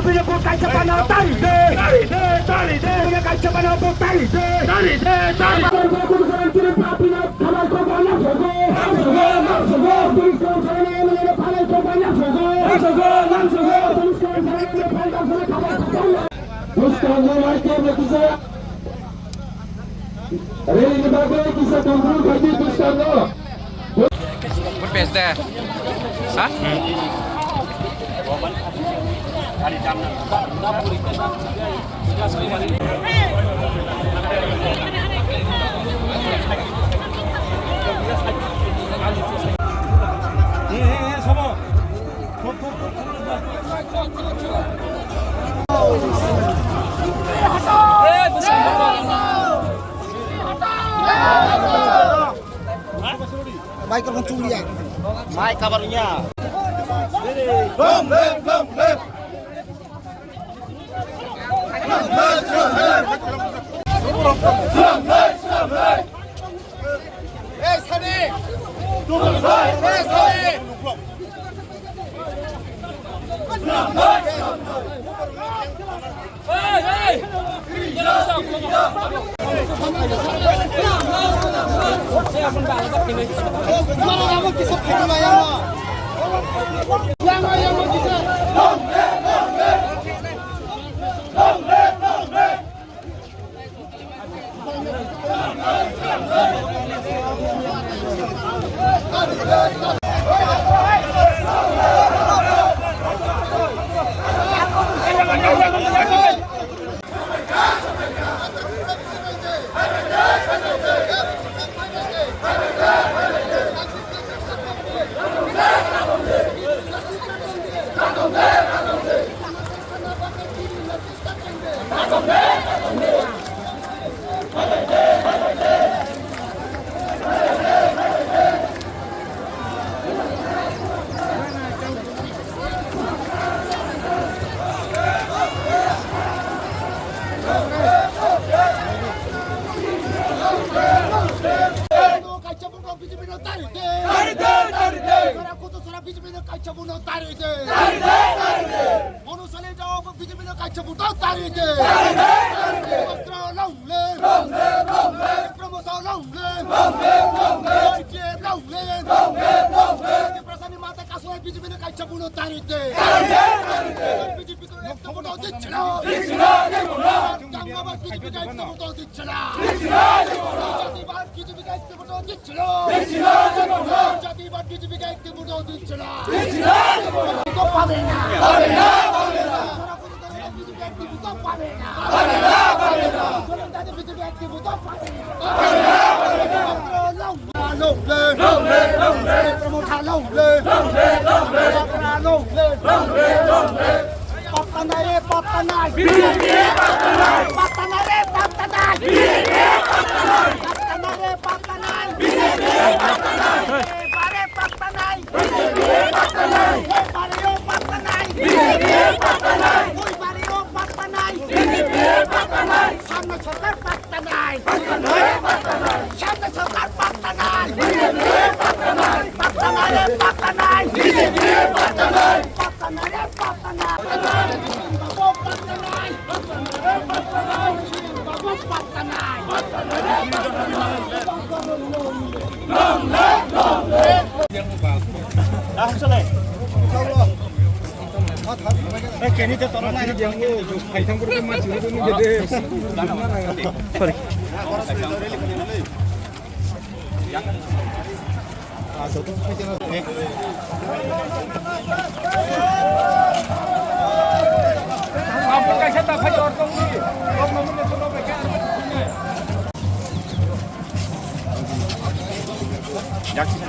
Punya kaca panau tarik deh. Punya kaca panau tarik deh. Berbeda. Hah? Baik orang curi ya. Baik kabarnya.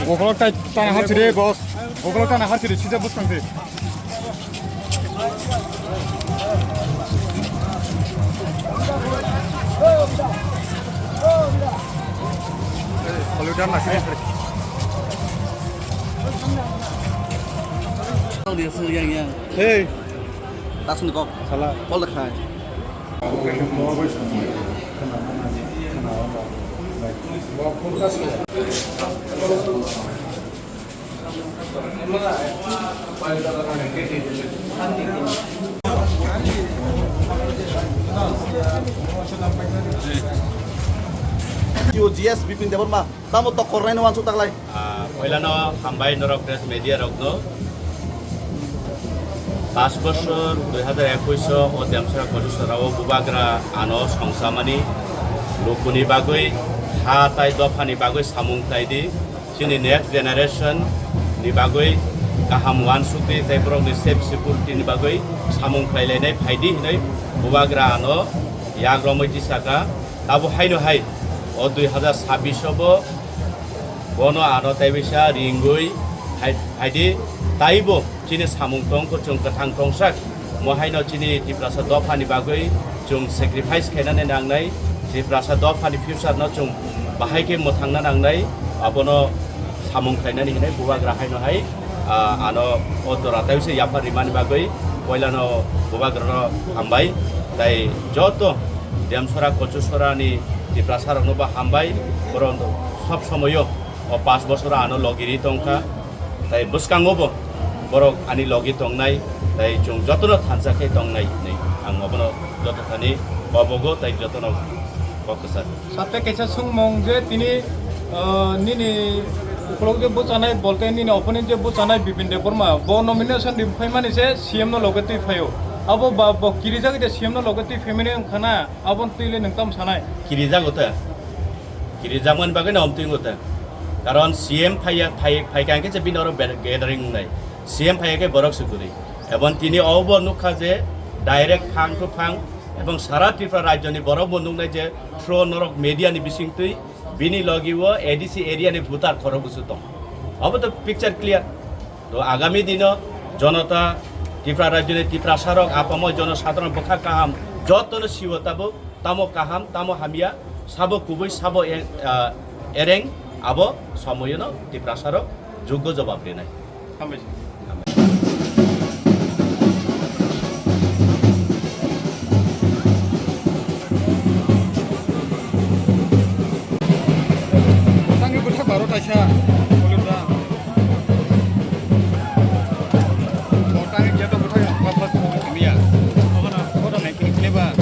오글럭 따나 하트리 버스 오글럭 따나 하트리 진짜 버스 강세 얼른 나 그래 Dia sering 헤이 tak sungguh 살라 kau lekang. GS Bipin Deborma, tamo to kornaino wan sutak lai. Oilano hambai norok press media rokno 5 বছর 2021 ও দেমসরা কজুসরাও বুবাগ্রা আনো সংসামানি লোকনি বাগৈ হাতাই দফানি বাগৈ সামুং তাইদি চিনি next generation नि बागै गाहाम वान सुक्ति जायफोराव safe सिकिउरिटिनि बागै सामुं खायलायनाय फायदि हिनै बुबाग्रा आनो याग्रमै दिसाका दाबो हायनोहाय अ 2026 बो बनो आनो ताइबिसा रिंगै फायदि ताइबो चिनि सामुं तंखौ जों गोथां तंसाक महायनो चिनि दिप्रासा दफानि बागै जों सेक्रिफाइस खायनानै नांनाय दिप्रासा दफानि फिउचारनो जों बाहायके मोथांना नांनाय अबनो सामुं खायनानै हिनै बुबाग्रा हायनोहाय आनो अदरा ताइबिसा याफा रिमानि बागै पयलानो बुबाग्रा हामबाय ताइ जत देमसरा कचुसरानि दिप्रासारनो बा हामबाय बरन सब समयो अ 5 বছর आनो लगिरि तंखा ताइ बुसकाङोबो बरक आनि लगी तंनाय ताइ जों जतनो थानसाखै तंनाय नै आं अबनो जतथानि बबगो ताइ जतनो बकसा साथे कैसा सुंगमंग जे तिनी निनि उखलक जे बुचानाय बलते निनि अपोनेन्ट जे बुचानाय बिपिन देबरमा ब नमिनेशन दिफाय माने से सीएम नो लगति फायो अबो ब किरिजा गे सीएम नो लगति फेमिनि खाना अबन तैले नंतम सानाय किरिजा गते किरिजामन बागै नमतिं गते कारण सीएम फाइकांके जे बिनर गैदरिंग नाय सीएम फाइके बरक सुकुरि एबन तिनि अबो नुखा जे डाइरेक्ट फां टु फां एबं सारा त्रिपुरा राज्यनि बरक बनुंनाय जे थ्रो नरक मीडियानि बिसिंतै बिनि लगिवो एडीसी एरियानि भूतार खरगुसु दं अब तो पिक्चर क्लियर तो आगामी दिन जनता त्रिपुरा राज्यनि त्रिपुरा सारक आपाम जनसाधारण बखा काहाम जतनो सिवताबो तामो काहाम तामो हामिया साबो कुबै साबो एरें आबो समयनो त्रिपुरा सारक योग्य जवाब दिनाय हामबायसै Tasha, Olumda. Botani jatuh betul ya, bapak Mia. Mana, orang naik ini lebar.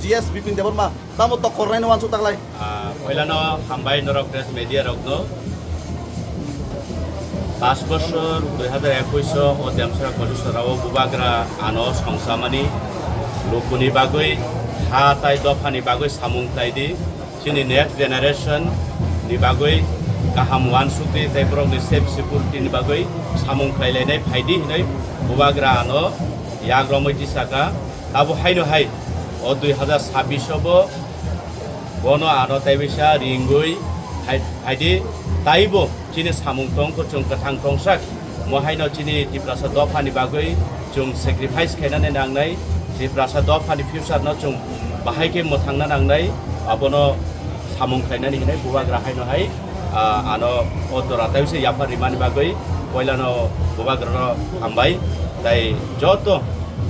GS Bipin Deborma, tamo to kornaino wan sutak lai. Oilano hambai norok press media rokno 5 বছর 2021 ও দেমসরা কজুসরাও বুবাগ্রা আনো সংসামানি লোকনি বাগৈ হাতাই দফাनि बागै सामुं ताइदि चिनि नेक्स्ट जेनारेशन नि बागै गाहाम वान सुक्ति जायफोराव सेफ सिकिउरिटिनि बागै सामुं खायलायनाय फायदि हिनै बुबाग्रा आनो याग्रमै दिसाका दाबो हायनोहाय अ 2026 बो बनो आनो ताइबिसा रिंगै फायदि ताइबो चिनि सामुं तंखौ जों गोथां तंसाक महायनो चिनि दिप्रासा दफानि बागै जों सेक्रिफाइस खायनानै नांनाय दिप्रासा दफानि फिउचारनो जों बाहायके मोथांना नांनाय अबनो सामुं खायनानै हिनै बुबाग्रा हायनोहाय आनो अदरा ताइबिसा याफा रिमानि बागै পয়লানো বুবাগ্রা হামবাই তাই যত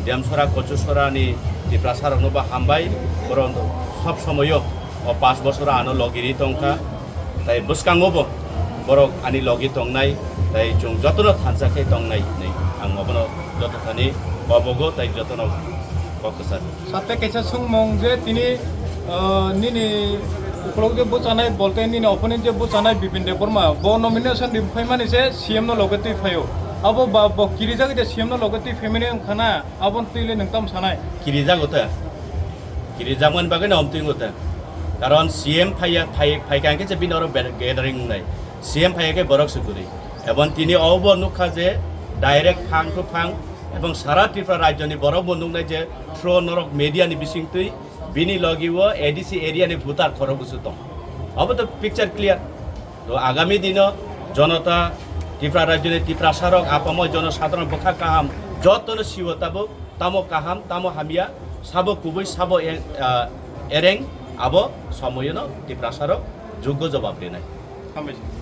দেমসরা কচুসরানি টিপ্রাসারকনोबो হামবাই বরং সব সময়ও 5 বছর আনো লগিরি তংখা তাই বুসকাঙ্গবো বরক আনি লগি তংনাই তাই जों যতনো থানজাখै তংনাই नै आं मबनो যতখানি অবগো তাই যতনো কক্সসার সাথে কেসা সুংমং যে তিনি নিনি উপলক যে বুচানাই বলতে নিনি অপোনেন্ট যে বুচানাই বিপিন দেব বর্মা ব নমিনেশন দিফাইমানি সে সিএম নো লগতি ফাयो আবো বা কিরিজাগ যে সিএম নো লগতি ফেমিনি খানা আবন তুইলে নংতাম সানাই কিরিজাগমন বাগে নমতিং গতে কারণ সিএম ফাইকাঙ্কে যে বিনর গ্যাদারিং নাই সিএম ফাইকে বরক সুকুরি এবং তিনি অব নুখা যে ডাইরেক্ট ফাং টু ফাং এবং সারা ত্রিপুরা রাজ্যনি বরক বন্ধুনাই যে থ্রো নরক মিডিয়ানি বিসিংতুই বিনি লগিও এডিসি এরিয়ানি ভূতার খরগুসু দं अब तो पिक्चर क्लियर तो आगामी दिन जनता ত্রিপুরা রাজ্যনি ত্রিপুরা সারক আপাম জনসাধারণ বখা কাহাম যতনো সিওতাবো তামো কাহাম তামো হামিয়া সাবো কুবই সাবো এরেং আবো সময়নো ত্রিপুরা সারক যোগ্য জবাব দিনাই হামবাই